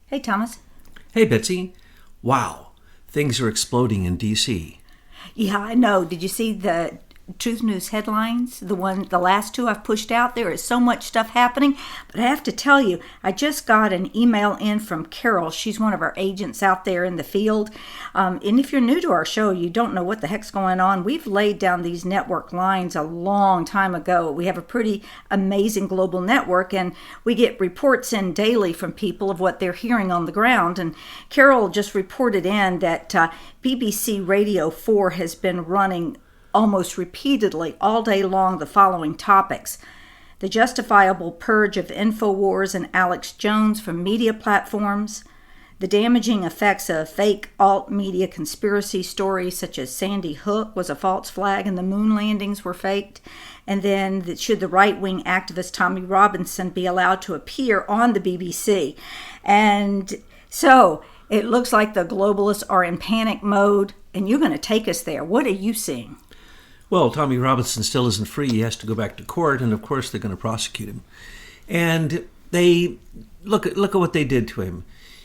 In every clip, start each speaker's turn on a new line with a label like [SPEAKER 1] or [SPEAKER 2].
[SPEAKER 1] Hey, Thomas.
[SPEAKER 2] Hey, Betsy. Wow, things are exploding in D.C.
[SPEAKER 1] Yeah, I know. Did you see the Truth News headlines? The last two I've pushed out. There is so much stuff happening. But I have to tell you, I just got an email in from Carol. She's one of our agents out there in the field. And if you're new to our show, you don't know what the heck's going on. We've laid down these network lines a long time ago. We have a pretty amazing global network, and we get reports in daily from people of what they're hearing on the ground. And Carol just reported in that BBC Radio 4 has been running almost repeatedly all day long the following topics: the justifiable purge of InfoWars and Alex Jones from media platforms, the damaging effects of fake alt-media conspiracy stories such as Sandy Hook was a false flag and the moon landings were faked, and then should the right-wing activist Tommy Robinson be allowed to appear on the BBC. And so it looks like the globalists are in panic mode, and you're going to take us there. What are you seeing?
[SPEAKER 2] Well, Tommy Robinson still isn't free. He has to go back to court, and of course they're going to prosecute him. And they look at what they did to him.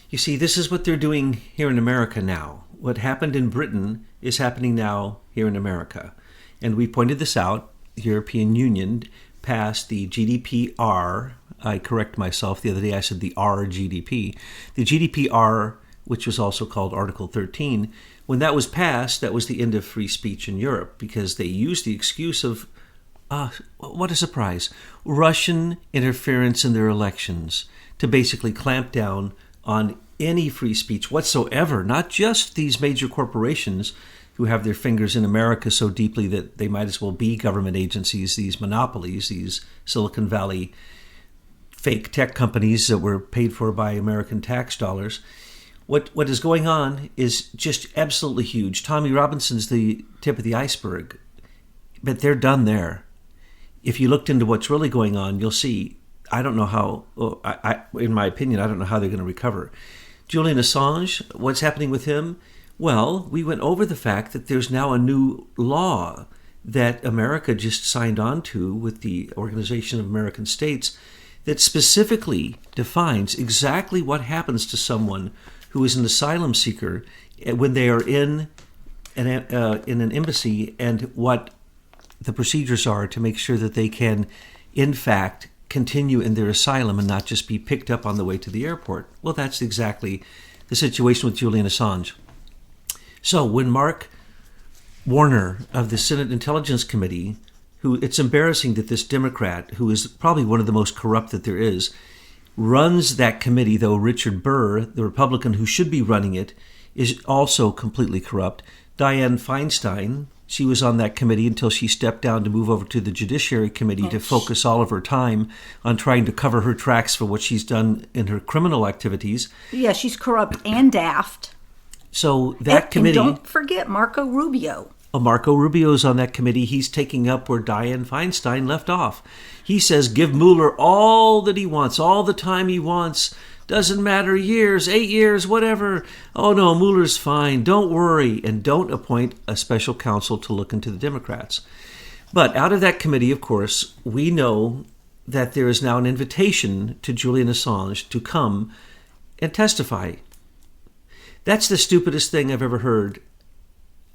[SPEAKER 2] You see, this is what they're doing here in America now. What happened in Britain is happening now here in America. And we pointed this out. The European Union passed the GDPR. I correct myself. The other day I said the RGDP. The GDPR, which was also called Article 13, when that was passed, that was the end of free speech in Europe, because they used the excuse of, what a surprise, Russian interference in their elections to basically clamp down on any free speech whatsoever, not just these major corporations who have their fingers in America so deeply that they might as well be government agencies, these monopolies, these Silicon Valley fake tech companies that were paid for by American tax dollars. What is going on is just absolutely huge. Tommy Robinson's the tip of the iceberg, but they're done there. If you looked into what's really going on, you'll see, I don't know how, in my opinion, I don't know how they're going to recover. Julian Assange, what's happening with him? Well, we went over the fact that there's now a new law that America just signed on to with the Organization of American States that specifically defines exactly what happens to someone who is an asylum seeker when they are in an embassy, and what the procedures are to make sure that they can, in fact, continue in their asylum and not just be picked up on the way to the airport. Well, that's exactly the situation with Julian Assange. So when Mark Warner of the Senate Intelligence Committee, it's embarrassing that this Democrat, who is probably one of the most corrupt that there is, runs that committee, though Richard Burr, the Republican who should be running it, is also completely corrupt. Dianne Feinstein, she was on that committee until she stepped down to move over to the Judiciary Committee to focus all of her time on trying to cover her tracks for what she's done in her criminal activities.
[SPEAKER 1] Yeah, she's corrupt and daft.
[SPEAKER 2] So that committee...
[SPEAKER 1] And don't forget Marco Rubio.
[SPEAKER 2] Marco Rubio's on that committee. He's taking up where Dianne Feinstein left off. He says give Mueller all that he wants, all the time he wants. Doesn't matter, years, 8 years, whatever. Oh no, Mueller's fine. Don't worry. And don't appoint a special counsel to look into the Democrats. But out of that committee, of course, we know that there is now an invitation to Julian Assange to come and testify. That's the stupidest thing I've ever heard,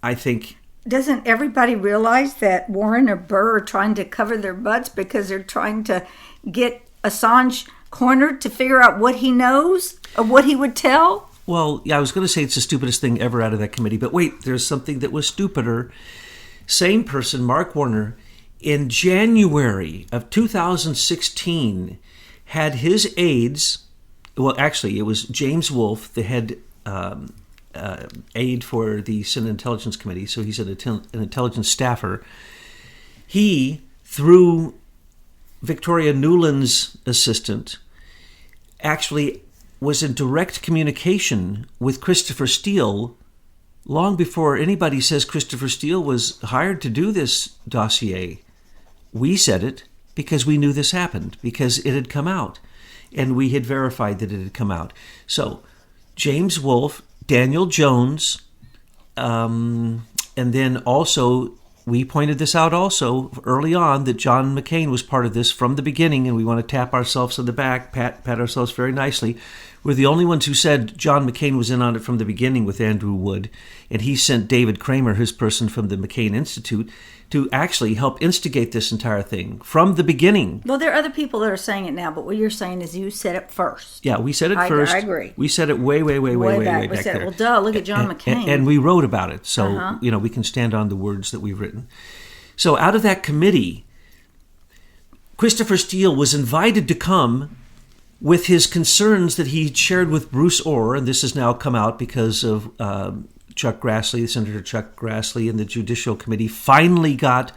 [SPEAKER 2] I think.
[SPEAKER 1] Doesn't everybody realize that Warren or Burr are trying to cover their butts because they're trying to get Assange cornered to figure out what he knows or what he would tell?
[SPEAKER 2] Well, yeah, I was going to say it's the stupidest thing ever out of that committee. But wait, there's something that was stupider. Same person, Mark Warner, in January of 2016, had his aides, well, actually, it was James Wolfe, the head aide for the Senate Intelligence Committee, so he's an intelligence staffer. He, through Victoria Nuland's assistant, actually was in direct communication with Christopher Steele long before anybody says Christopher Steele was hired to do this dossier. We said it because we knew this happened, because it had come out, and we had verified that it had come out. So James Wolfe, Daniel Jones, and then also we pointed this out also early on that John McCain was part of this from the beginning, and we want to tap ourselves on the back, pat ourselves very nicely. were the only ones who said John McCain was in on it from the beginning with Andrew Wood, and he sent David Kramer, his person from the McCain Institute, to actually help instigate this entire thing from the beginning.
[SPEAKER 1] Well, there are other people that are saying it now, but what you're saying is you said it first.
[SPEAKER 2] Yeah, we said it first.
[SPEAKER 1] I agree.
[SPEAKER 2] We said it way
[SPEAKER 1] back.
[SPEAKER 2] back
[SPEAKER 1] We said,
[SPEAKER 2] there.
[SPEAKER 1] well, duh, look at John McCain.
[SPEAKER 2] And we wrote about it, so we can stand on the words that we've written. So out of that committee, Christopher Steele was invited to come with his concerns that he shared with Bruce Orr, and this has now come out because of Chuck Grassley, Senator Chuck Grassley, and the Judicial Committee finally got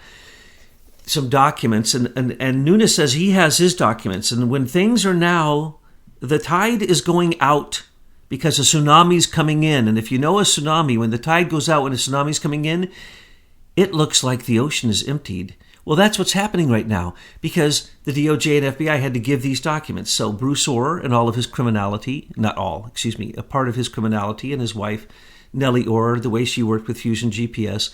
[SPEAKER 2] some documents, and Nunes says he has his documents, and when things are now, the tide is going out because a tsunami's coming in, and if you know a tsunami, when the tide goes out, when a tsunami's coming in, it looks like the ocean is emptied. Well, that's what's happening right now because the DOJ and FBI had to give these documents. So Bruce Orr and all of his criminality, a part of his criminality, and his wife, Nellie Orr, the way she worked with Fusion GPS,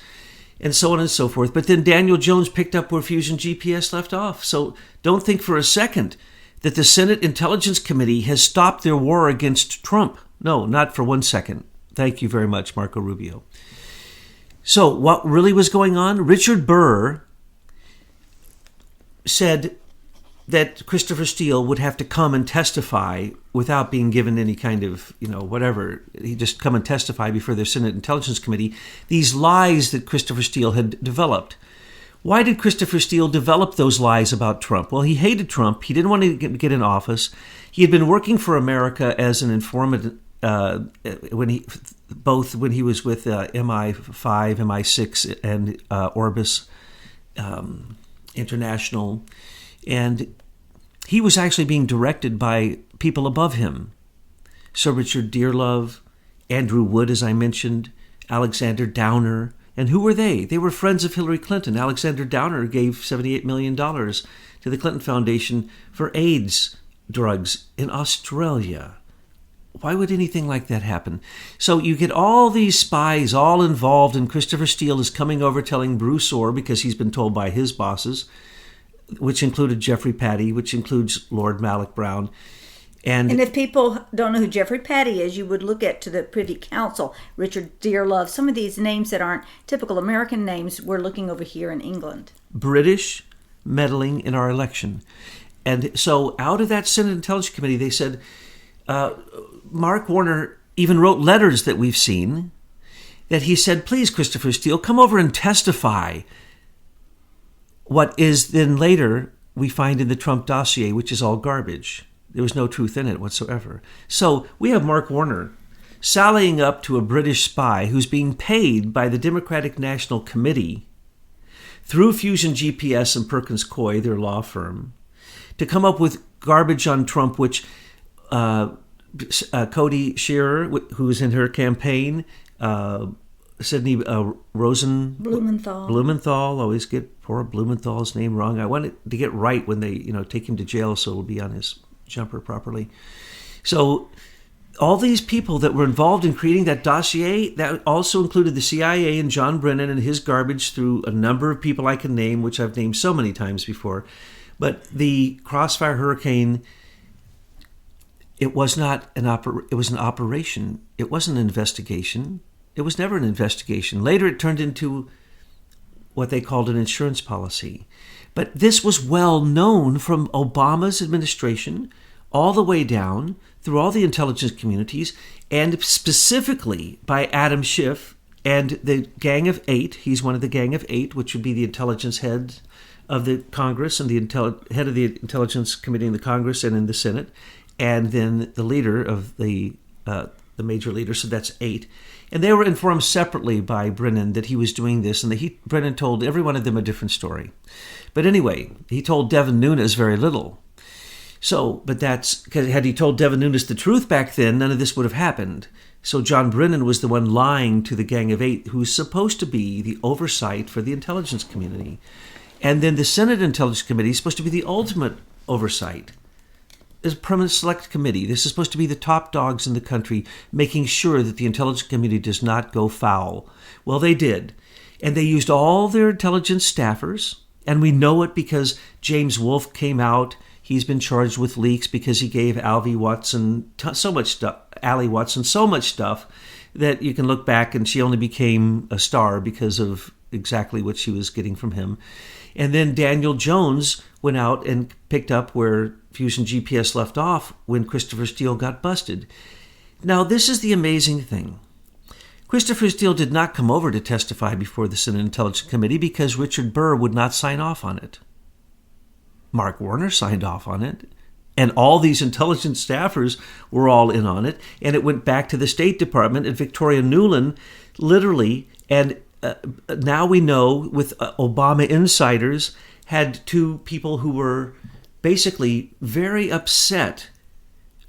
[SPEAKER 2] and so on and so forth. But then Daniel Jones picked up where Fusion GPS left off. So don't think for a second that the Senate Intelligence Committee has stopped their war against Trump. No, not for 1 second. Thank you very much, Marco Rubio. So what really was going on? Richard Burr said that Christopher Steele would have to come and testify without being given any kind of, whatever. He'd just come and testify before the Senate Intelligence Committee. These lies that Christopher Steele had developed. Why did Christopher Steele develop those lies about Trump? Well, he hated Trump. He didn't want to get in office. He had been working for America as an informant when he was with MI5, MI6, and Orbis International. And he was actually being directed by people above him. Sir Richard Dearlove, Andrew Wood, as I mentioned, Alexander Downer. And who were they? They were friends of Hillary Clinton. Alexander Downer gave $78 million to the Clinton Foundation for AIDS drugs in Australia. Why would anything like that happen? So you get all these spies all involved, and Christopher Steele is coming over telling Bruce Orr, because he's been told by his bosses, which included Jeffrey Patty, which includes Lord Malloch Brown. And
[SPEAKER 1] if people don't know who Jeffrey Patty is, you would look to the Privy Council, Richard Dearlove, some of these names that aren't typical American names we're looking over here in England.
[SPEAKER 2] British meddling in our election. And so out of that Senate Intelligence Committee, they said, Mark Warner even wrote letters that we've seen, that he said, please, Christopher Steele, come over and testify. What is then later we find in the Trump dossier, which is all garbage. There was no truth in it whatsoever. So we have Mark Warner sallying up to a British spy who's being paid by the Democratic National Committee through Fusion GPS and Perkins Coie, their law firm, to come up with garbage on Trump, which Cody Shearer, who was in her campaign, Sidney Blumenthal, always get poor Blumenthal's name wrong. I want it to get right when they take him to jail so it'll be on his jumper properly. So all these people that were involved in creating that dossier, that also included the CIA and John Brennan and his garbage through a number of people I can name, which I've named so many times before. But the Crossfire Hurricane, it was not it was an operation. It wasn't an investigation. It was never an investigation. Later it turned into what they called an insurance policy. But this was well known from Obama's administration all the way down through all the intelligence communities, and specifically by Adam Schiff and the Gang of Eight. He's one of the Gang of Eight, which would be the intelligence head of the Congress and the head of the Intelligence Committee in the Congress and in the Senate, and then the leader of the major leader, so that's 8. And they were informed separately by Brennan that he was doing this, and Brennan told every one of them a different story. But anyway, he told Devin Nunes very little. So, but that's because had he told Devin Nunes the truth back then, none of this would have happened. So John Brennan was the one lying to the Gang of Eight, who's supposed to be the oversight for the intelligence community. And then the Senate Intelligence Committee is supposed to be the ultimate oversight. There's a permanent select committee. This is supposed to be the top dogs in the country, making sure that the intelligence community does not go foul. Well, they did. And they used all their intelligence staffers. And we know it because James Wolfe came out. He's been charged with leaks because he gave Allie Watson so much stuff that you can look back and she only became a star because of exactly what she was getting from him. And then Daniel Jones went out and picked up where Fusion GPS left off when Christopher Steele got busted. Now, this is the amazing thing. Christopher Steele did not come over to testify before the Senate Intelligence Committee because Richard Burr would not sign off on it. Mark Warner signed off on it, and all these intelligence staffers were all in on it, and it went back to the State Department, and Victoria Nuland literally, and now we know with Obama insiders, had two people who were basically very upset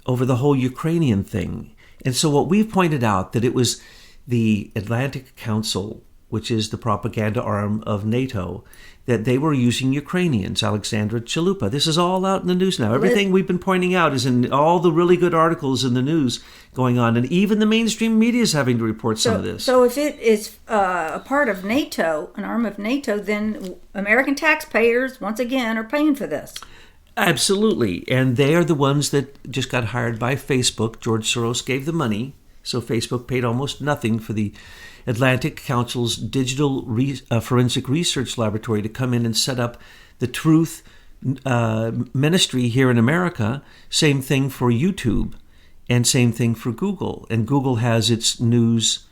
[SPEAKER 2] over the whole Ukrainian thing. And so what we've pointed out, that it was the Atlantic Council, which is the propaganda arm of NATO, that they were using Ukrainians, Alexandra Chalupa. This is all out in the news now. Everything we've been pointing out is in all the really good articles in the news going on. And even the mainstream media is having to report some of this.
[SPEAKER 1] So if it is a part of NATO, an arm of NATO, then American taxpayers, once again, are paying for this.
[SPEAKER 2] Absolutely. And they are the ones that just got hired by Facebook. George Soros gave the money. So Facebook paid almost nothing for the Atlantic Council's digital forensic research laboratory to come in and set up the Truth ministry here in America. Same thing for YouTube, and same thing for Google. And Google has its news,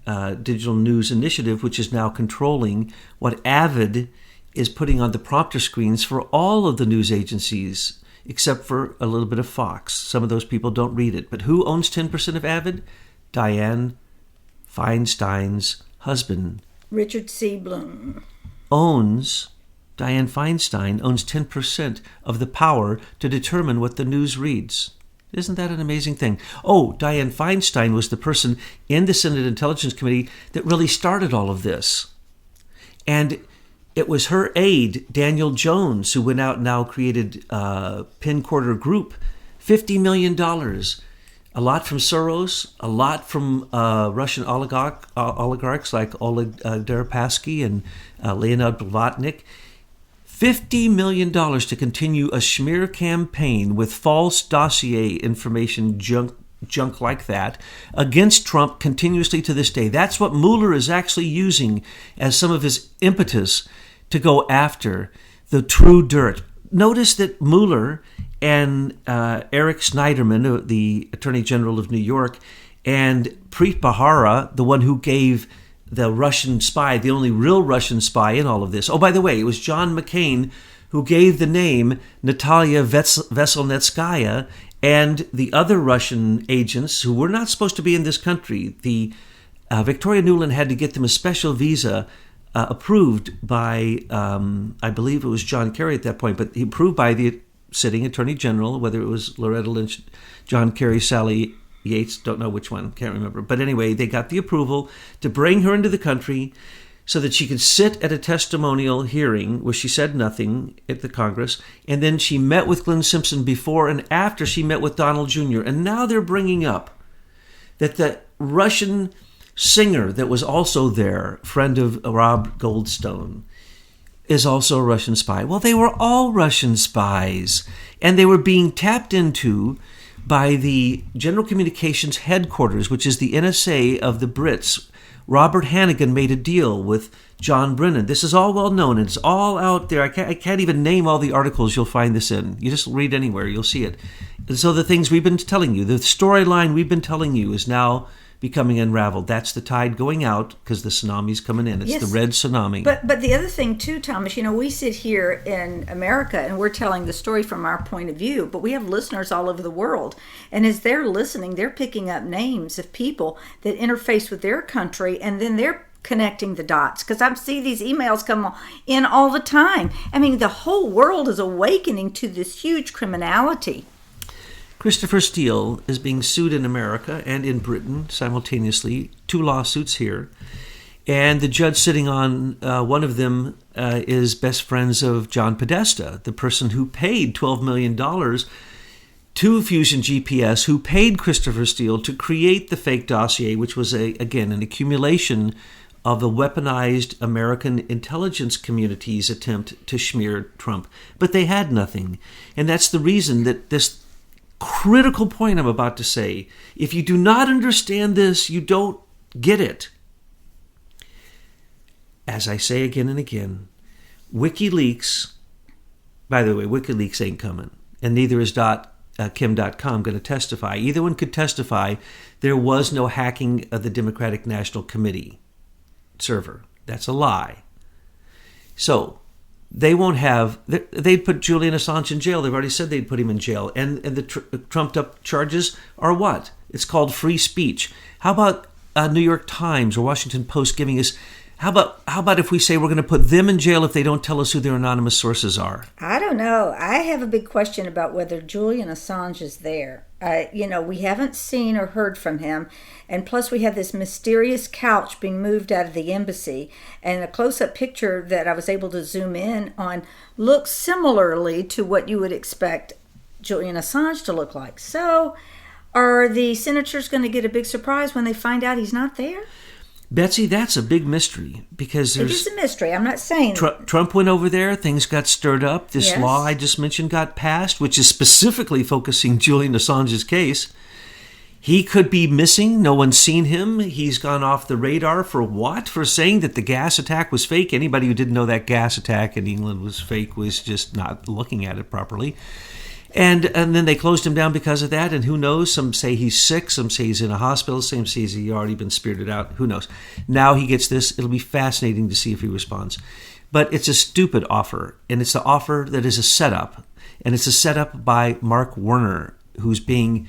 [SPEAKER 2] digital news initiative, which is now controlling what Avid is putting on the prompter screens for all of the news agencies, except for a little bit of Fox. Some of those people don't read it. But who owns 10% of Avid? Dianne Feinstein's husband,
[SPEAKER 1] Richard C. Bloom,
[SPEAKER 2] Dianne Feinstein owns 10% of the power to determine what the news reads. Isn't that an amazing thing? Oh, Dianne Feinstein was the person in the Senate Intelligence Committee that really started all of this. And it was her aide, Daniel Jones, who went out and now created Pin Quarter Group, $50 million. A lot from Soros, a lot from Russian oligarchs like Oleg Deripaski and Leonid Blavatnik. $50 million to continue a smear campaign with false dossier information junk like that against Trump continuously to this day. That's what Mueller is actually using as some of his impetus to go after the true dirt. Notice that Mueller and Eric Schneiderman, the Attorney General of New York, and Preet Bharara, the one who gave the Russian spy, the only real Russian spy in all of this. Oh, by the way, it was John McCain who gave the name Natalia Veselnitskaya and the other Russian agents who were not supposed to be in this country. The Victoria Nuland had to get them a special visa approved by, I believe it was John Kerry at that point, but he approved by the sitting Attorney General, whether it was Loretta Lynch, John Kerry, Sally Yates, don't know which one, can't remember. But anyway, they got the approval to bring her into the country so that she could sit at a testimonial hearing where she said nothing at the Congress. And then she met with Glenn Simpson before and after she met with Donald Jr. And now they're bringing up that the Russian singer that was also there, friend of Rob Goldstone, is also a Russian spy. Well, they were all Russian spies, and they were being tapped into by the General Communications Headquarters, which is the NSA of the Brits. Robert Hannigan made a deal with John Brennan. This is all well known, and it's all out there. I can't even name all the articles you'll find this in. You just read anywhere, you'll see it. And so the things we've been telling you, the storyline we've been telling you is now becoming unraveled. That's the tide going out because the tsunami's coming in. It's the red tsunami.
[SPEAKER 1] But the other thing too, Thomas, we sit here in America and we're telling the story from our point of view, but we have listeners all over the world. And as they're listening, they're picking up names of people that interface with their country, and then they're connecting the dots, because I see these emails come in all the time. I mean, the whole world is awakening to this huge criminality.
[SPEAKER 2] Christopher Steele is being sued in America and in Britain simultaneously, 2 lawsuits here. And the judge sitting on one of them is best friends of John Podesta, the person who paid $12 million to Fusion GPS, who paid Christopher Steele to create the fake dossier, which was, again, an accumulation of the weaponized American intelligence community's attempt to smear Trump. But they had nothing. And that's the reason that this critical point I'm about to say, if you do not understand this, you don't get it. As I say again and again, WikiLeaks, by the way, WikiLeaks ain't coming. And neither is Kim.com going to testify. Either one could testify there was no hacking of the Democratic National Committee server. That's a lie. So they won't have, they'd put Julian Assange in jail. They've already said they'd put him in jail. And the trumped up charges are what? It's called free speech. How about New York Times or Washington Post giving us, how about if we say we're going to put them in jail if they don't tell us who their anonymous sources are?
[SPEAKER 1] I don't know. I have a big question about whether Julian Assange is there. We haven't seen or heard from him. And plus we have this mysterious couch being moved out of the embassy. And a close-up picture that I was able to zoom in on looks similarly to what you would expect Julian Assange to look like. So are the senators going to get a big surprise when they find out he's not there?
[SPEAKER 2] Betsy, that's a big mystery because there's...
[SPEAKER 1] It is a mystery. I'm not saying...
[SPEAKER 2] Trump went over there. Things got stirred up. This law I just mentioned got passed, which is specifically focusing Julian Assange's case. He could be missing. No one's seen him. He's gone off the radar for what? For saying that the gas attack was fake? Anybody who didn't know that gas attack in England was fake was just not looking at it properly. And then they closed him down because of that. And who knows? Some say he's sick. Some say he's in a hospital. Some say he's already been spirited out. Who knows? Now he gets this. It'll be fascinating to see if he responds. But it's a stupid offer. And it's the offer that is a setup. And it's a setup by Mark Warner, who's being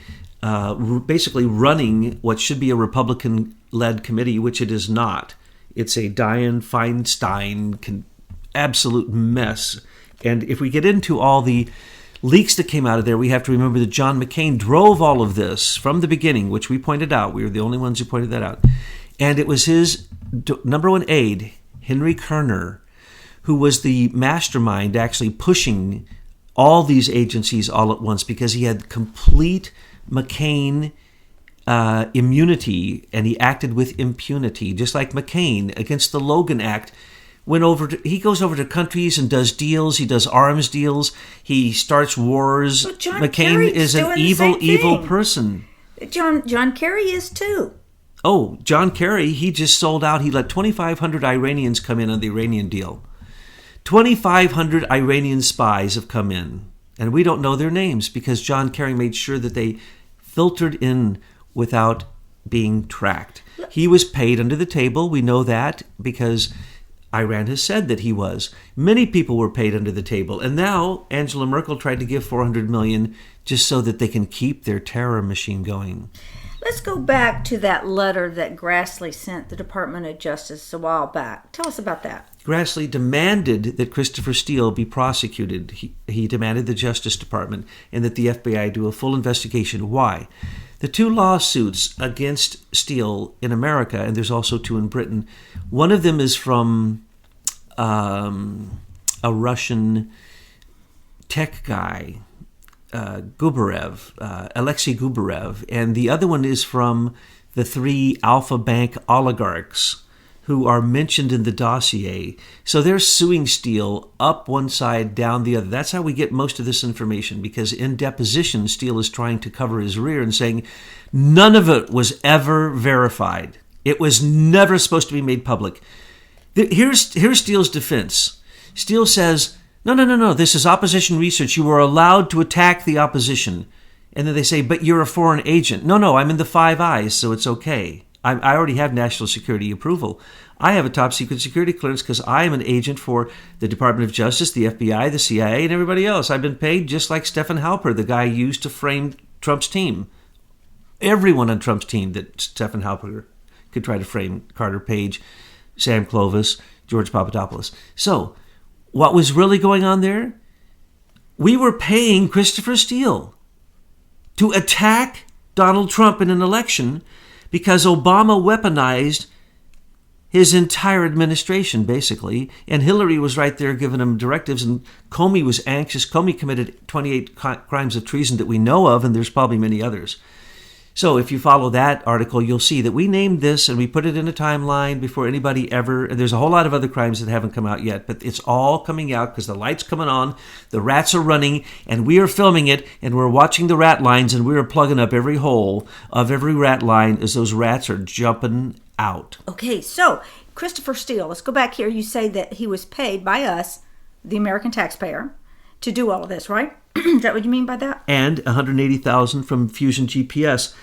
[SPEAKER 2] basically running what should be a Republican-led committee, which it is not. It's a Dianne Feinstein absolute mess. And if we get into all the leaks that came out of there, we have to remember that John McCain drove all of this from the beginning, which we pointed out. We were the only ones who pointed that out. And it was his number one aide, Henry Kerner, who was the mastermind actually pushing all these agencies all at once because he had complete McCain immunity and he acted with impunity, just like McCain against the Logan Act. He goes over to countries and does deals. He does arms deals. He starts wars.
[SPEAKER 1] Well,
[SPEAKER 2] McCain is an evil person.
[SPEAKER 1] John Kerry is too.
[SPEAKER 2] Oh, John Kerry, he just sold out. He let 2,500 Iranians come in on the Iranian deal. 2,500 Iranian spies have come in. And we don't know their names because John Kerry made sure that they filtered in without being tracked. He was paid under the table. We know that because Iran has said that he was. Many people were paid under the table. And now Angela Merkel tried to give $400 million just so that they can keep their terror machine going.
[SPEAKER 1] Let's go back to that letter that Grassley sent the Department of Justice a while back. Tell us about that.
[SPEAKER 2] Grassley demanded that Christopher Steele be prosecuted. He demanded the Justice Department and that the FBI do a full investigation. Why? The two lawsuits against Steele in America, and there's also two in Britain, one of them is from a Russian tech guy, Alexei Gubarev, and the other one is from the three Alpha Bank oligarchs who are mentioned in the dossier. So they're suing Steele up one side, down the other. That's how we get most of this information, because in deposition, Steele is trying to cover his rear and saying none of it was ever verified. It was never supposed to be made public. Here's Steele's defense. Steele says, no, this is opposition research. You were allowed to attack the opposition. And then they say, but you're a foreign agent. No, I'm in the Five Eyes, so it's okay. I already have national security approval. I have a top secret security clearance because I am an agent for the Department of Justice, the FBI, the CIA, and everybody else. I've been paid just like Stephen Halper, the guy used to frame Trump's team. Everyone on Trump's team that Stephen Halper could try to frame: Carter Page, Sam Clovis, George Papadopoulos. So, what was really going on there? We were paying Christopher Steele to attack Donald Trump in an election because Obama weaponized his entire administration, basically. And Hillary was right there giving him directives, and Comey was anxious. Comey committed 28 crimes of treason that we know of, and there's probably many others. So if you follow that article, you'll see that we named this and we put it in a timeline before anybody ever, and there's a whole lot of other crimes that haven't come out yet, but it's all coming out because the light's coming on, the rats are running, and we are filming it, and we're watching the rat lines, and we are plugging up every hole of every rat line as those rats are jumping out.
[SPEAKER 1] Okay, so Christopher Steele, let's go back here. You say that he was paid by us, the American taxpayer, to do all of this, right? Is that what you mean by that?
[SPEAKER 2] And $180,000 from Fusion GPS.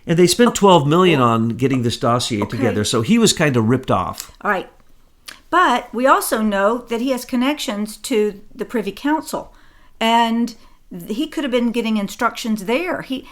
[SPEAKER 2] And they spent $12 million on getting this dossier together, so he was kind of ripped off.
[SPEAKER 1] All right. But we also know that he has connections to the Privy Council, and he could have been getting instructions there. He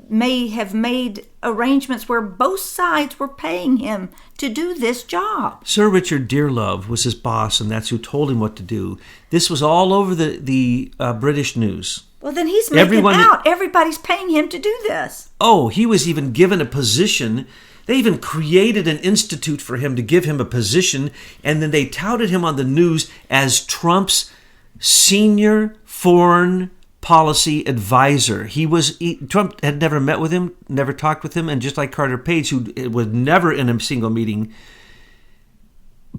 [SPEAKER 1] may have made arrangements where both sides were paying him to do this job.
[SPEAKER 2] Sir Richard Dearlove was his boss, and that's who told him what to do. This was all over the British news.
[SPEAKER 1] Well, then he's making out. Everybody's paying him to do this.
[SPEAKER 2] Oh, he was even given a position. They even created an institute for him to give him a position, and then they touted him on the news as Trump's senior foreign policy advisor. Trump had never met with him, never talked with him, and just like Carter Page, who was never in a single meeting,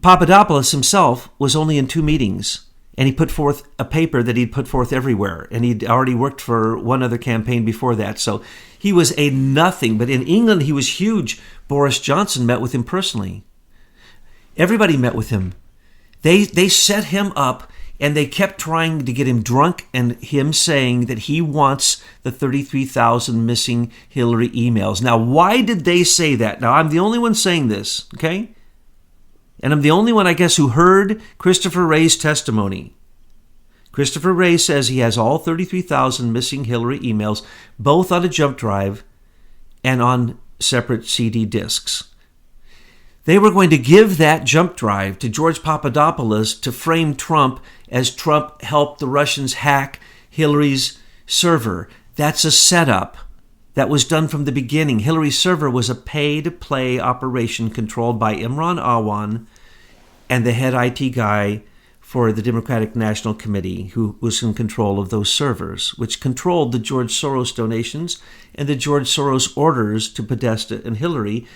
[SPEAKER 2] Papadopoulos himself was only in 2 meetings. And he put forth a paper that he'd put forth everywhere. And he'd already worked for one other campaign before that. So he was a nothing. But in England, he was huge. Boris Johnson met with him personally. Everybody met with him. They set him up, and they kept trying to get him drunk, and him saying that he wants the 33,000 missing Hillary emails. Now, why did they say that? Now, I'm the only one saying this, okay? And I'm the only one, I guess, who heard Christopher Wray's testimony. Christopher Wray says he has all 33,000 missing Hillary emails, both on a jump drive and on separate CD discs. They were going to give that jump drive to George Papadopoulos to frame Trump as Trump helped the Russians hack Hillary's server. That's a setup. That was done from the beginning. Hillary's server was a pay-to-play operation controlled by Imran Awan and the head IT guy for the Democratic National Committee, who was in control of those servers, which controlled the George Soros donations and the George Soros orders to Podesta and Hillary,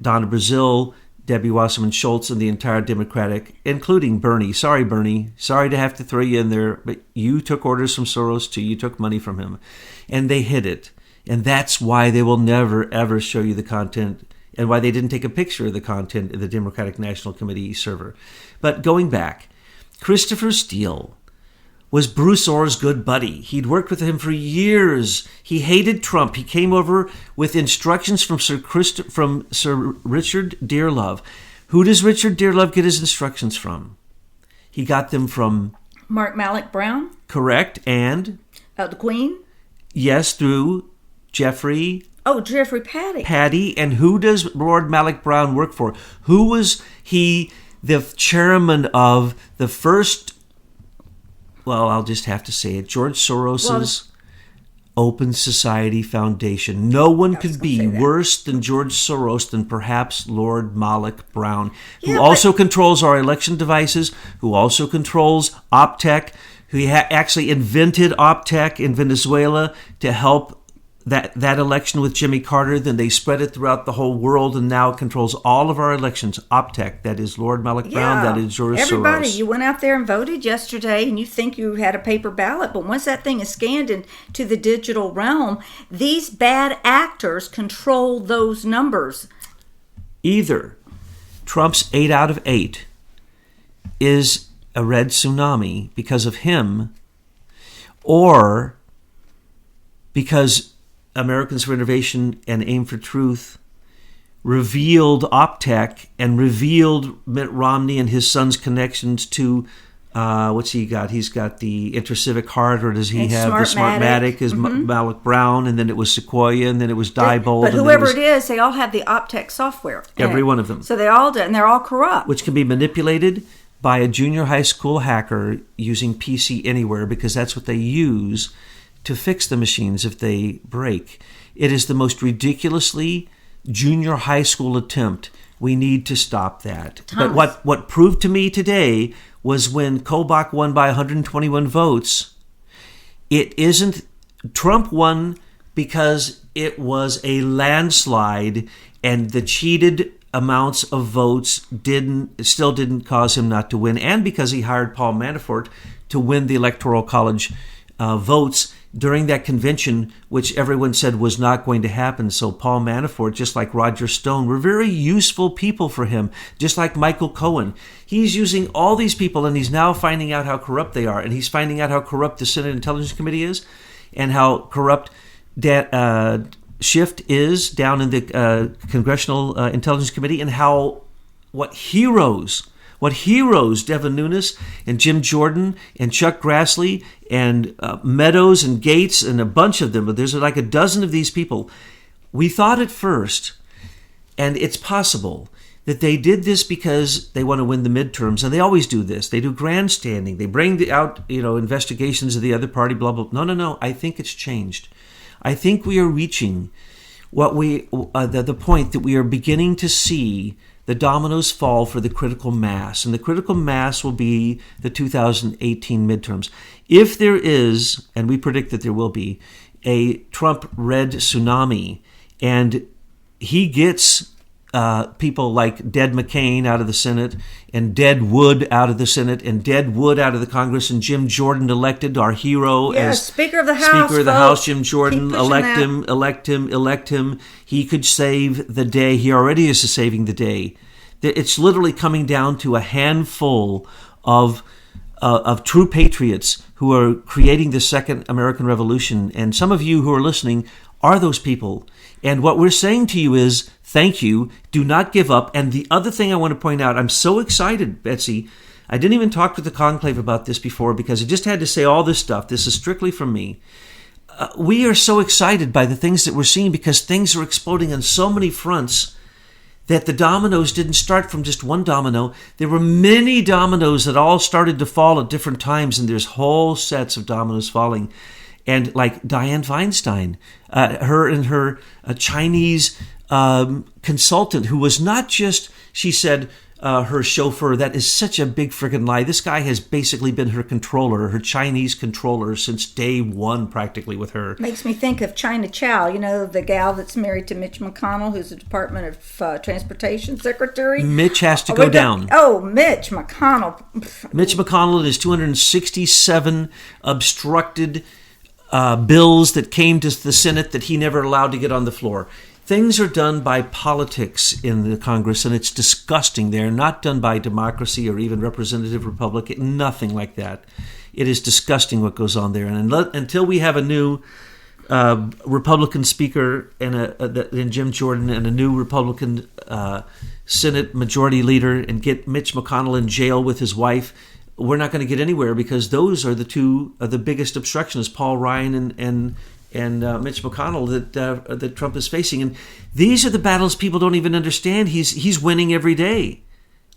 [SPEAKER 2] Donna Brazile, Debbie Wasserman Schultz, and the entire Democratic, including Bernie. Sorry, Bernie. Sorry to have to throw you in there, but you took orders from Soros too. You took money from him. And they hid it. And that's why they will never, ever show you the content, and why they didn't take a picture of the content in the Democratic National Committee server. But going back, Christopher Steele was Bruce Orr's good buddy. He'd worked with him for years. He hated Trump. He came over with instructions from Sir Richard Dearlove. Who does Richard Dearlove get his instructions from? He got them from
[SPEAKER 1] Mark Malloch Brown.
[SPEAKER 2] Correct. And
[SPEAKER 1] The Queen.
[SPEAKER 2] Yes, through Jeffrey
[SPEAKER 1] Patty.
[SPEAKER 2] Patty. And who does Lord Malloch Brown work for? Who was he the chairman of the first, well, I'll just have to say it, George Soros's Open Society Foundation. No one could be worse than George Soros than perhaps Lord Malloch Brown, who also controls our election devices, who also controls Optech, who actually invented Optech in Venezuela to help that election with Jimmy Carter. Then they spread it throughout the whole world, and now controls all of our elections. Optech, that is Lord Malloch Brown, that is George
[SPEAKER 1] Everybody,
[SPEAKER 2] Soros.
[SPEAKER 1] You went out there and voted yesterday, and you think you had a paper ballot, but once that thing is scanned into the digital realm, these bad actors control those numbers.
[SPEAKER 2] Either Trump's 8 out of 8 is a red tsunami because of him, or because Americans for Innovation and Aim for Truth revealed Optech and revealed Mitt Romney and his son's connections to, what's he got? He's got the Intercivic Heart, or does he have the Smartmatic? Is Malloch Brown, and then it was Sequoia, and then it was Diebold.
[SPEAKER 1] But whoever it is, they all have the Optech software.
[SPEAKER 2] Every one of them.
[SPEAKER 1] So they all do, and they're all corrupt.
[SPEAKER 2] Which can be manipulated by a junior high school hacker using PC Anywhere, because that's what they use to fix the machines if they break. It is the most ridiculously junior high school attempt. We need to stop that.
[SPEAKER 1] Thomas.
[SPEAKER 2] But what proved to me today was when Kobach won by 121 votes, it isn't, Trump won because it was a landslide, and the cheated amounts of votes still didn't cause him not to win, and because he hired Paul Manafort to win the Electoral College votes during that convention, which everyone said was not going to happen. So Paul Manafort, just like Roger Stone, were very useful people for him, just like Michael Cohen. He's using all these people, and he's now finding out how corrupt they are, and he's finding out how corrupt the Senate Intelligence Committee is, and how corrupt Schiff is down in the Congressional Intelligence Committee, and what heroes Devin Nunes and Jim Jordan and Chuck Grassley and Meadows and Gates and a bunch of them, but there's like a dozen of these people. We thought at first, and it's possible, that they did this because they want to win the midterms, and they always do this. They do grandstanding. They bring out investigations of the other party, blah, blah. No. I think it's changed. I think we are reaching the point that we are beginning to see the dominoes fall for the critical mass, and the critical mass will be the 2018 midterms. If there is, and we predict that there will be, a Trump red tsunami, and he gets people like Dead McCain out of the Senate, and Dead Wood out of the Senate, and Dead Wood out of the Congress, and Jim Jordan elected, our hero, as
[SPEAKER 1] Speaker of the House.
[SPEAKER 2] Speaker of the House, Jim Jordan, elect him. He could save the day. He already is saving the day. It's literally coming down to a handful of true patriots who are creating the second American Revolution. And some of you who are listening are those people. And what we're saying to you is, thank you. Do not give up. And the other thing I want to point out, I'm so excited, Betsy. I didn't even talk to the conclave about this before because I just had to say all this stuff. This is strictly from me. We are so excited by the things that we're seeing because things are exploding on so many fronts that the dominoes didn't start from just one domino. There were many dominoes that all started to fall at different times, and there's whole sets of dominoes falling. And like Dianne Feinstein, her and her Chinese consultant, who was not just, she said, her chauffeur. That is such a big freaking lie. This guy has basically been her controller, her Chinese controller, since day one, practically, with her.
[SPEAKER 1] Makes me think of China Chow, the gal that's married to Mitch McConnell, who's the Department of Transportation Secretary.
[SPEAKER 2] Mitch has to go down.
[SPEAKER 1] Mitch McConnell.
[SPEAKER 2] Mitch McConnell and his 267 obstructed bills that came to the Senate that he never allowed to get on the floor. Things are done by politics in the Congress, and it's disgusting. They're not done by democracy or even representative republic, nothing like that. It is disgusting what goes on there. And until we have a new Republican speaker and Jim Jordan and a new Republican Senate majority leader and get Mitch McConnell in jail with his wife, we're not going to get anywhere because those are the two of the biggest obstructionists, Paul Ryan and Mitch McConnell, that Trump is facing. And these are the battles people don't even understand. He's winning every day.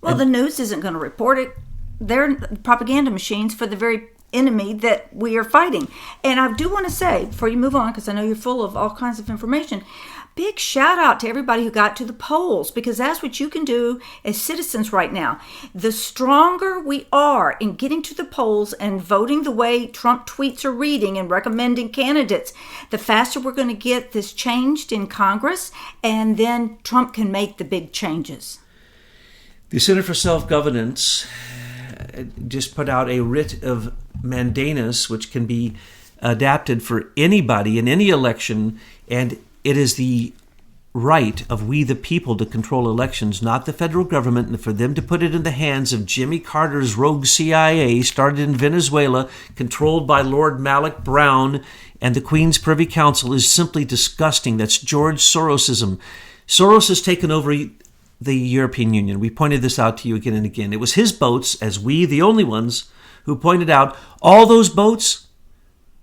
[SPEAKER 1] Well, the news isn't going to report it. They're propaganda machines for the very enemy that we are fighting. And I do want to say, before you move on, because I know you're full of all kinds of information, big shout out to everybody who got to the polls, because that's what you can do as citizens right now. The stronger we are in getting to the polls and voting the way Trump tweets are reading and recommending candidates, the faster we're going to get this changed in Congress, and then Trump can make the big changes.
[SPEAKER 2] The Center for Self-Governance just put out a writ of mandamus, which can be adapted for anybody in any election, and it is the right of we the people to control elections, not the federal government, and for them to put it in the hands of Jimmy Carter's rogue CIA, started in Venezuela, controlled by Lord Malik Brown and the Queen's Privy Council, is simply disgusting. That's George Sorosism. Soros has taken over the European Union. We pointed this out to you again and again. It was his boats, as we, the only ones, who pointed out all those boats,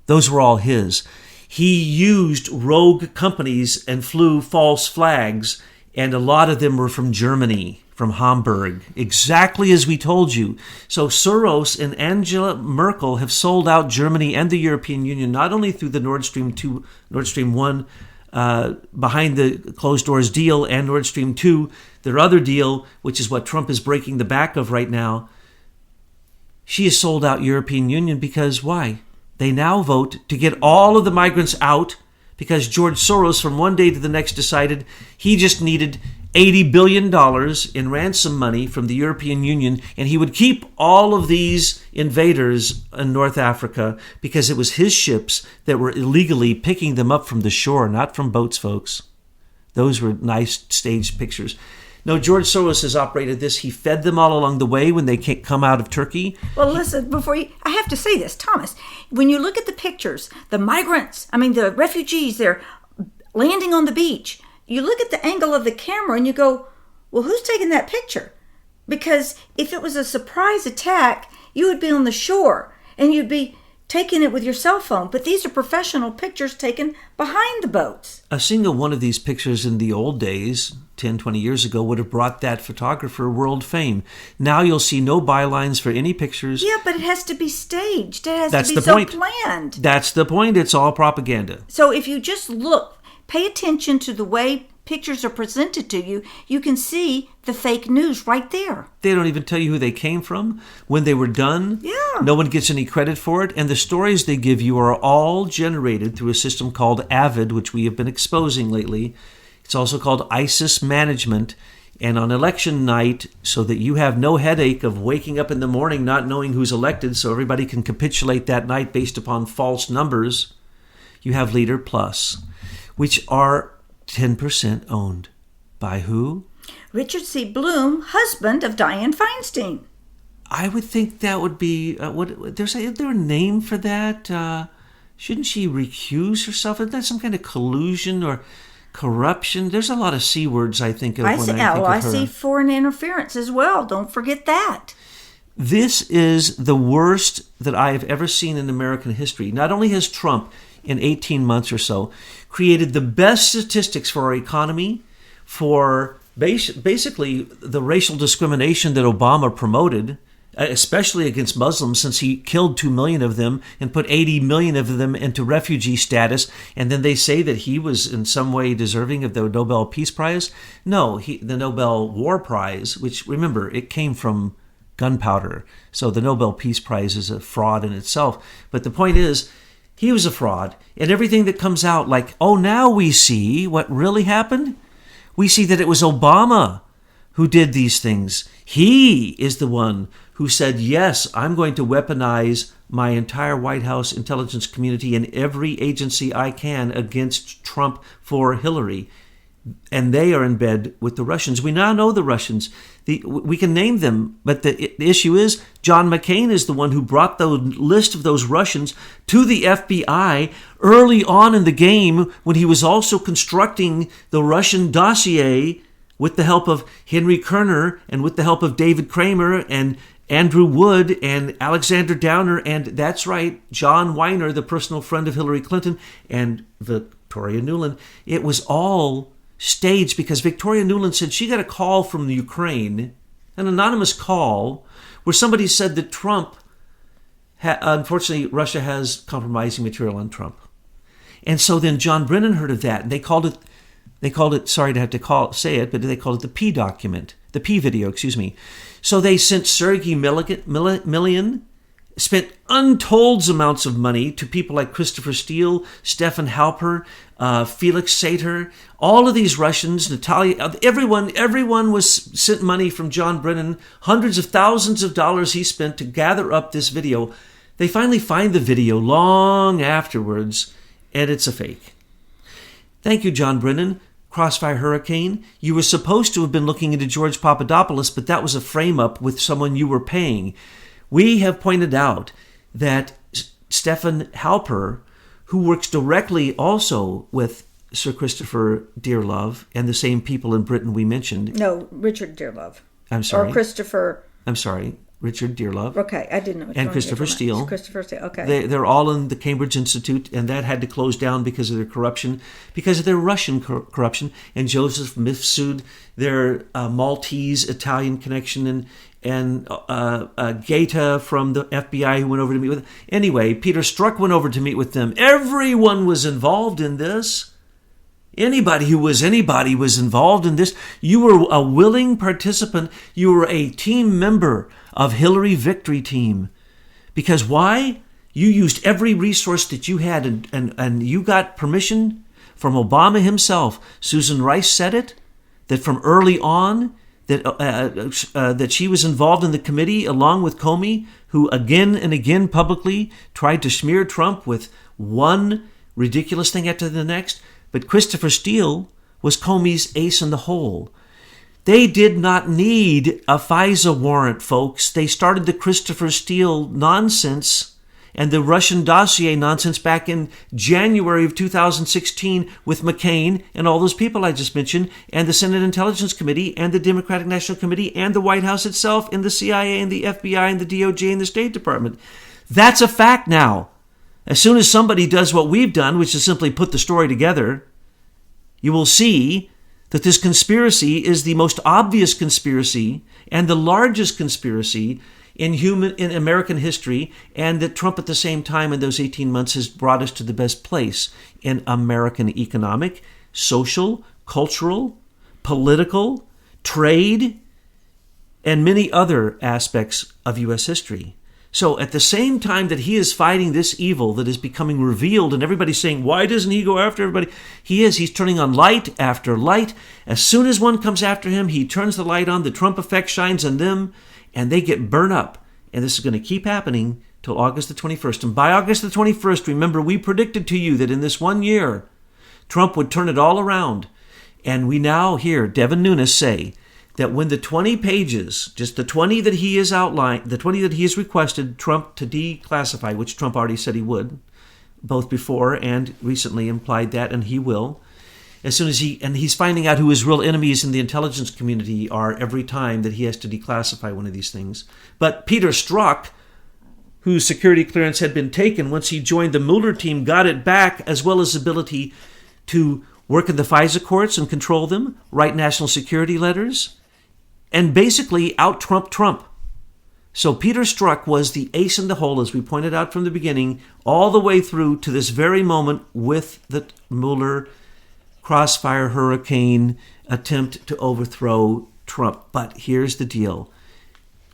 [SPEAKER 2] those were all his. He used rogue companies and flew false flags, and a lot of them were from Germany, from Hamburg, exactly as we told you. So Soros and Angela Merkel have sold out Germany and the European Union, not only through the Nord Stream 2, Nord Stream 1, behind the closed doors deal, and Nord Stream 2, their other deal, which is what Trump is breaking the back of right now. She has sold out European Union because why? They now vote to get all of the migrants out because George Soros from one day to the next decided he just needed $80 billion in ransom money from the European Union, and he would keep all of these invaders in North Africa because it was his ships that were illegally picking them up from the shore, not from boats, folks. Those were nice staged pictures. No, George Soros has operated this. He fed them all along the way when they can't come out of Turkey.
[SPEAKER 1] Well, listen, I have to say this, Thomas. When you look at the pictures, the refugees, they're landing on the beach. You look at the angle of the camera and you go, well, who's taking that picture? Because if it was a surprise attack, you would be on the shore and you'd be taking it with your cell phone. But these are professional pictures taken behind the boats.
[SPEAKER 2] A single one of these pictures in the old days, 10, 20 years ago, would have brought that photographer world fame. Now you'll see no bylines for any pictures.
[SPEAKER 1] Yeah, but it has to be staged. It has
[SPEAKER 2] That's
[SPEAKER 1] to be
[SPEAKER 2] the point.
[SPEAKER 1] planned.
[SPEAKER 2] That's the point. It's all propaganda.
[SPEAKER 1] So if you just look, pay attention to the way pictures are presented to you, you can see the fake news right there.
[SPEAKER 2] They don't even tell you who they came from, when they were done.
[SPEAKER 1] Yeah.
[SPEAKER 2] No one gets any credit for it. And the stories they give you are all generated through a system called AVID, which we have been exposing lately. It's also called ISIS management. And on election night, so that you have no headache of waking up in the morning not knowing who's elected, so everybody can capitulate that night based upon false numbers, you have Leader Plus, which are 10% owned. By who?
[SPEAKER 1] Richard C. Bloom, husband of Dianne Feinstein.
[SPEAKER 2] I would think that would be... is there a name for that? Shouldn't she recuse herself? Isn't that some kind of collusion or corruption? There's a lot of C words I think of when I think of her.
[SPEAKER 1] I see foreign interference as well. Don't forget that.
[SPEAKER 2] This is the worst that I have ever seen in American history. Not only has Trump, in 18 months or so, created the best statistics for our economy, for basically the racial discrimination that Obama promoted, especially against Muslims, since he killed 2 million of them and put 80 million of them into refugee status, and then they say that he was in some way deserving of the Nobel Peace Prize. No, the Nobel War Prize, which, remember, it came from gunpowder, so the Nobel Peace Prize is a fraud in itself. But the point is, he was a fraud, and everything that comes out like, oh, now we see what really happened. We see that it was Obama who did these things. He is the one who said, yes, I'm going to weaponize my entire White House intelligence community and every agency I can against Trump for Hillary. And they are in bed with the Russians. We now know the Russians. We can name them, but the issue is John McCain is the one who brought the list of those Russians to the FBI early on in the game when he was also constructing the Russian dossier with the help of Henry Kerner and with the help of David Kramer and Andrew Wood and Alexander Downer and, that's right, John Weiner, the personal friend of Hillary Clinton, and Victoria Nuland. It was all staged because Victoria Nuland said she got a call from the Ukraine, an anonymous call, where somebody said that Trump, unfortunately, Russia has compromising material on Trump. And so then John Brennan heard of that, and they called it, sorry to have to say it, but they called it the P document, the P video, excuse me. So they sent Sergei Millian, spent untold amounts of money to people like Christopher Steele, Stefan Halper, Felix Sater, all of these Russians, Natalia, everyone was sent money from John Brennan, hundreds of thousands of dollars he spent to gather up this video. They finally find the video long afterwards, and it's a fake. Thank you, John Brennan. Crossfire Hurricane. You were supposed to have been looking into George Papadopoulos, but that was a frame-up with someone you were paying. We have pointed out that Stefan Halper, who works directly also with Sir Christopher Dearlove and the same people in Britain we mentioned.
[SPEAKER 1] No, Richard Dearlove.
[SPEAKER 2] I'm sorry.
[SPEAKER 1] Or Christopher.
[SPEAKER 2] I'm sorry. Richard Dearlove.
[SPEAKER 1] Okay, I didn't know.
[SPEAKER 2] And Christopher Steele.
[SPEAKER 1] Christopher Steele, okay.
[SPEAKER 2] They're all in the Cambridge Institute, and that had to close down because of their corruption, because of their Russian corruption. And Joseph Mifsud, their Maltese Italian connection, and Gaeta from the FBI who went over to meet with them. Anyway, Peter Strzok went over to meet with them. Everyone was involved in this. Anybody who was anybody was involved in this. You were a willing participant. You were a team member of Hillary Victory Team. Because why? You used every resource that you had and you got permission from Obama himself. Susan Rice said it, that from early on, that she was involved in the committee along with Comey, who again and again publicly tried to smear Trump with one ridiculous thing after the next. But Christopher Steele was Comey's ace in the hole. They did not need a FISA warrant, folks. They started the Christopher Steele nonsense and the Russian dossier nonsense back in January of 2016 with McCain and all those people I just mentioned, and the Senate Intelligence Committee and the Democratic National Committee and the White House itself and the CIA and the FBI and the DOJ and the State Department. That's a fact now. As soon as somebody does what we've done, which is simply put the story together, you will see that this conspiracy is the most obvious conspiracy and the largest conspiracy in American history, and that Trump at the same time in those 18 months has brought us to the best place in American economic, social, cultural, political, trade, and many other aspects of U.S. history. So at the same time that he is fighting this evil that is becoming revealed, and everybody's saying, why doesn't he go after everybody? He's turning on light after light. As soon as one comes after him, he turns the light on, the Trump effect shines on them, and they get burned up. And this is going to keep happening till August the 21st. And by August the 21st, remember, we predicted to you that in this 1 year, Trump would turn it all around. And we now hear Devin Nunes say that when the 20 pages, just the 20 that he has outlined, the 20 that he has requested Trump to declassify, which Trump already said he would, both before and recently implied that, and he will, as soon as he's finding out who his real enemies in the intelligence community are every time that he has to declassify one of these things. But Peter Strzok, whose security clearance had been taken once he joined the Mueller team, got it back, as well as ability to work in the FISA courts and control them, write national security letters, and basically out-Trump Trump. So Peter Strzok was the ace in the hole, as we pointed out from the beginning, all the way through to this very moment with the Mueller crossfire hurricane attempt to overthrow Trump. But here's the deal.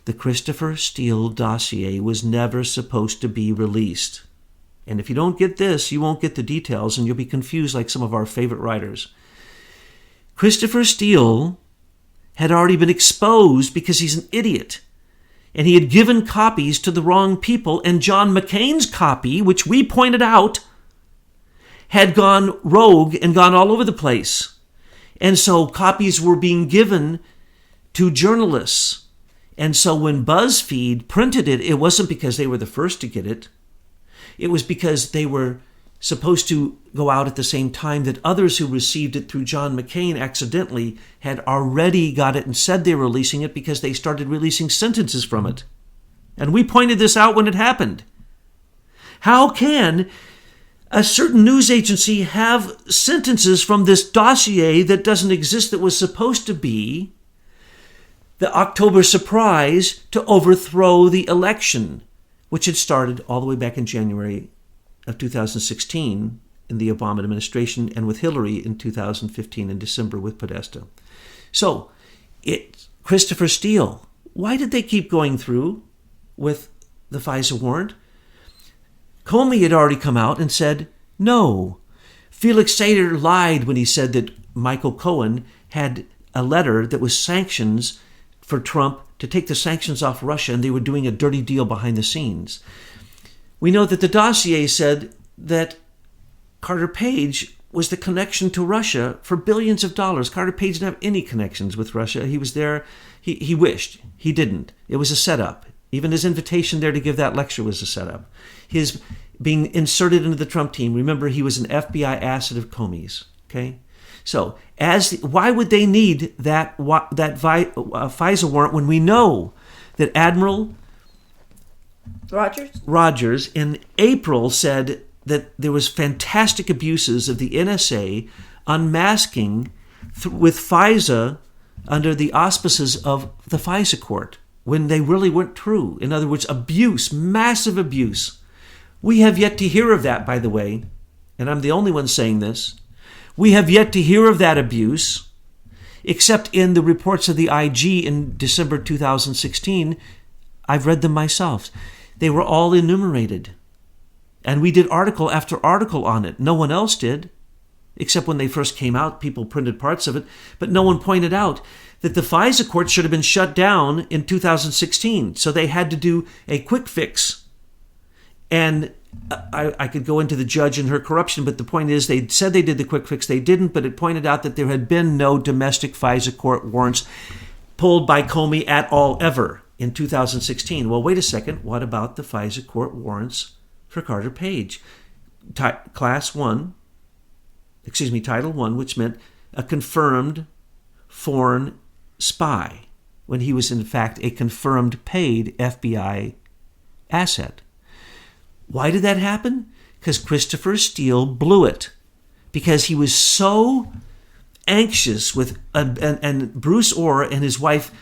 [SPEAKER 2] The Christopher Steele dossier was never supposed to be released. And if you don't get this, you won't get the details, and you'll be confused like some of our favorite writers. Christopher Steele had already been exposed because he's an idiot. And he had given copies to the wrong people, and John McCain's copy, which we pointed out, had gone rogue and gone all over the place. And so copies were being given to journalists. And so when BuzzFeed printed it, it wasn't because they were the first to get it. It was because they were supposed to go out at the same time that others who received it through John McCain accidentally had already got it and said they were releasing it because they started releasing sentences from it. And we pointed this out when it happened. How can a certain news agency have sentences from this dossier that doesn't exist, that was supposed to be the October surprise to overthrow the election, which had started all the way back in January of 2016 in the Obama administration, and with Hillary in 2015 in December with Podesta. So, Christopher Steele, why did they keep going through with the FISA warrant? Comey had already come out and said, no. Felix Sater lied when he said that Michael Cohen had a letter that was sanctions for Trump to take the sanctions off Russia, and they were doing a dirty deal behind the scenes. We know that the dossier said that Carter Page was the connection to Russia for billions of dollars. Carter Page didn't have any connections with Russia. He was there. He wished. He didn't. It was a setup. Even his invitation there to give that lecture was a setup. His being inserted into the Trump team, remember, he was an FBI asset of Comey's. Okay? So, why would they need that FISA warrant when we know that Admiral Rogers in April said that there was fantastic abuses of the NSA unmasking with FISA under the auspices of the FISA court when they really weren't true. In other words, abuse, massive abuse. We have yet to hear of that, by the way, and I'm the only one saying this. We have yet to hear of that abuse, except in the reports of the IG in December 2016. I've read them myself. They were all enumerated. And we did article after article on it. No one else did. except when they first came out, people printed parts of it, but no one pointed out that the FISA court should have been shut down in 2016. So they had to do a quick fix. And I could go into the judge and her corruption, but the point is they said they did the quick fix. They didn't, but it pointed out that there had been no domestic FISA court warrants pulled by Comey at all ever in 2016. Well, wait a second. What about the FISA court warrants for Carter Page? Title 1, which meant a confirmed foreign spy, when he was in fact a confirmed paid FBI asset. Why did that happen? Because Christopher Steele blew it. Because he was so anxious with, and Bruce Orr and his wife,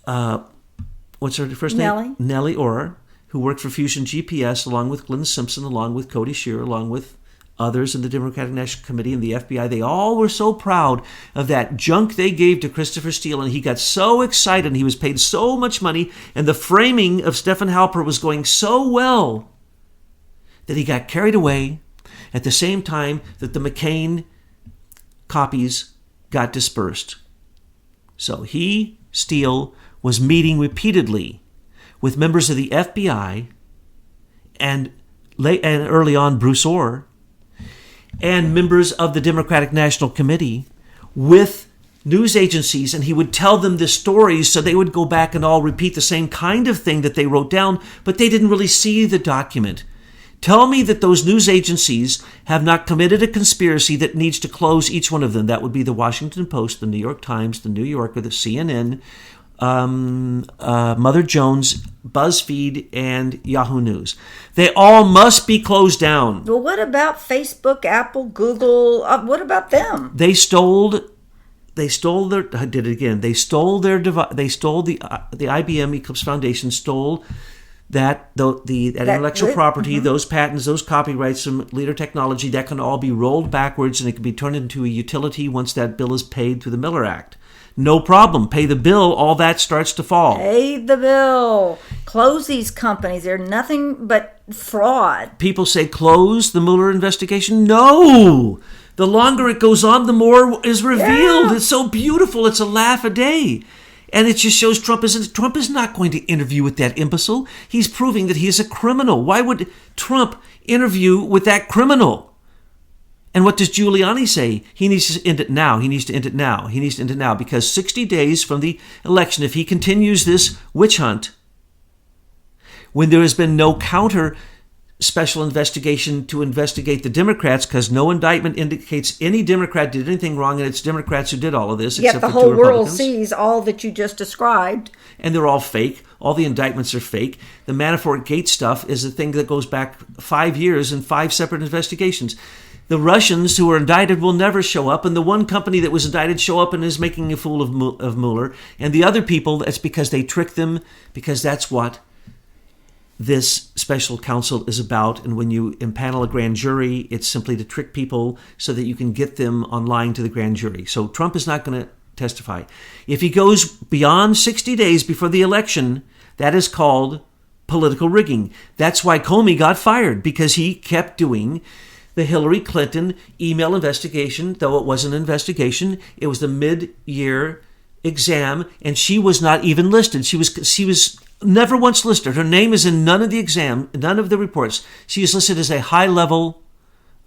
[SPEAKER 2] what's her first name? Nellie Orr, who worked for Fusion GPS along with Glenn Simpson, along with Cody Shearer, along with others in the Democratic National Committee and the FBI. They all were so proud of that junk they gave to Christopher Steele, and he got so excited, and he was paid so much money, and the framing of Stephen Halper was going so well that he got carried away at the same time that the McCain copies got dispersed. So he, Steele, was meeting repeatedly with members of the FBI and early on Bruce Orr, and members of the Democratic National Committee with news agencies, and he would tell them the stories so they would go back and all repeat the same kind of thing that they wrote down, but they didn't really see the document. Tell me that those news agencies have not committed a conspiracy that needs to close each one of them. That would be the Washington Post, the New York Times, the New Yorker, the CNN, Mother Jones, BuzzFeed, and Yahoo News. They all must be closed down.
[SPEAKER 1] Well, what about Facebook, Apple, Google? What about them?
[SPEAKER 2] They stole their. I did it again. They stole their. They stole the IBM Eclipse Foundation stole that intellectual property, those patents, those copyrights from Leader Technology. That can all be rolled backwards, and it can be turned into a utility once that bill is paid through the Miller Act. No problem. Pay the bill. All that starts to fall.
[SPEAKER 1] Pay the bill. Close these companies. They're nothing but fraud.
[SPEAKER 2] People say close the Mueller investigation. No. The longer it goes on, the more is revealed. Yeah. It's so beautiful. It's a laugh a day. And it just shows Trump is not going to interview with that imbecile. He's proving that he is a criminal. Why would Trump interview with that criminal? And what does Giuliani say? He needs to end it now. He needs to end it now. He needs to end it now. Because 60 days from the election, if he continues this witch hunt, when there has been no counter special investigation to investigate the Democrats, because no indictment indicates any Democrat did anything wrong, and it's Democrats who did all of this.
[SPEAKER 1] Yet the whole world sees all that you just described.
[SPEAKER 2] And they're all fake. All the indictments are fake. The Manafort Gate stuff is a thing that goes back 5 years and 5 separate investigations. The Russians who were indicted will never show up, and the one company that was indicted show up and is making a fool of Mueller. And the other people, that's because they tricked them, because that's what this special counsel is about. And when you impanel a grand jury, it's simply to trick people so that you can get them online to the grand jury. So Trump is not going to testify. If he goes beyond 60 days before the election, that is called political rigging. That's why Comey got fired, because he kept doing the Hillary Clinton email investigation. Though it was an investigation, it was the mid-year exam, and she was not even listed. She was never once listed. Her name is in none of the exam, none of the reports. She is listed as a high-level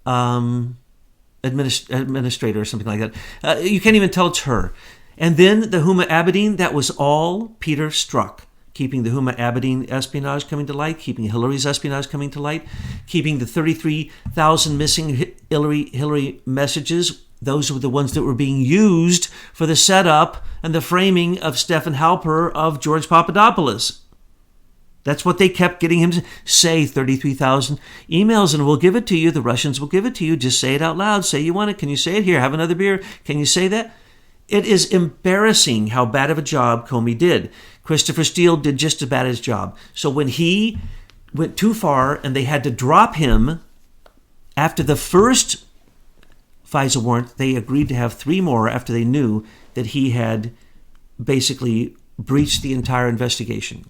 [SPEAKER 2] administrator or something like that. You can't even tell it's her. And then the Huma Abedin, that was all Peter Strzok. Keeping the Huma Abedin espionage coming to light, keeping Hillary's espionage coming to light, keeping the 33,000 missing Hillary messages. Those were the ones that were being used for the setup and the framing of Stephen Halper of George Papadopoulos. That's what they kept getting him to say, 33,000 emails, and we'll give it to you. The Russians will give it to you. Just say it out loud. Say you want it. Can you say it? Here, have another beer. Can you say that? It is embarrassing how bad of a job Comey did. Christopher Steele did just as bad his job. So when he went too far and they had to drop him after the first FISA warrant, they agreed to have 3 more after they knew that he had basically breached the entire investigation.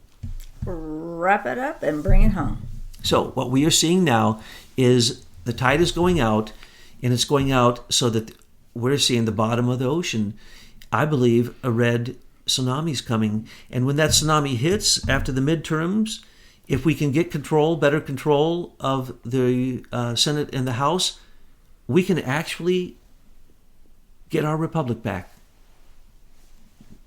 [SPEAKER 1] Wrap it up and bring it home.
[SPEAKER 2] So what we are seeing now is the tide is going out and it's going out so that we're seeing the bottom of the ocean. I believe a red tsunami's coming. And when that tsunami hits after the midterms, if we can get better control of the Senate and the House, we can actually get our republic back.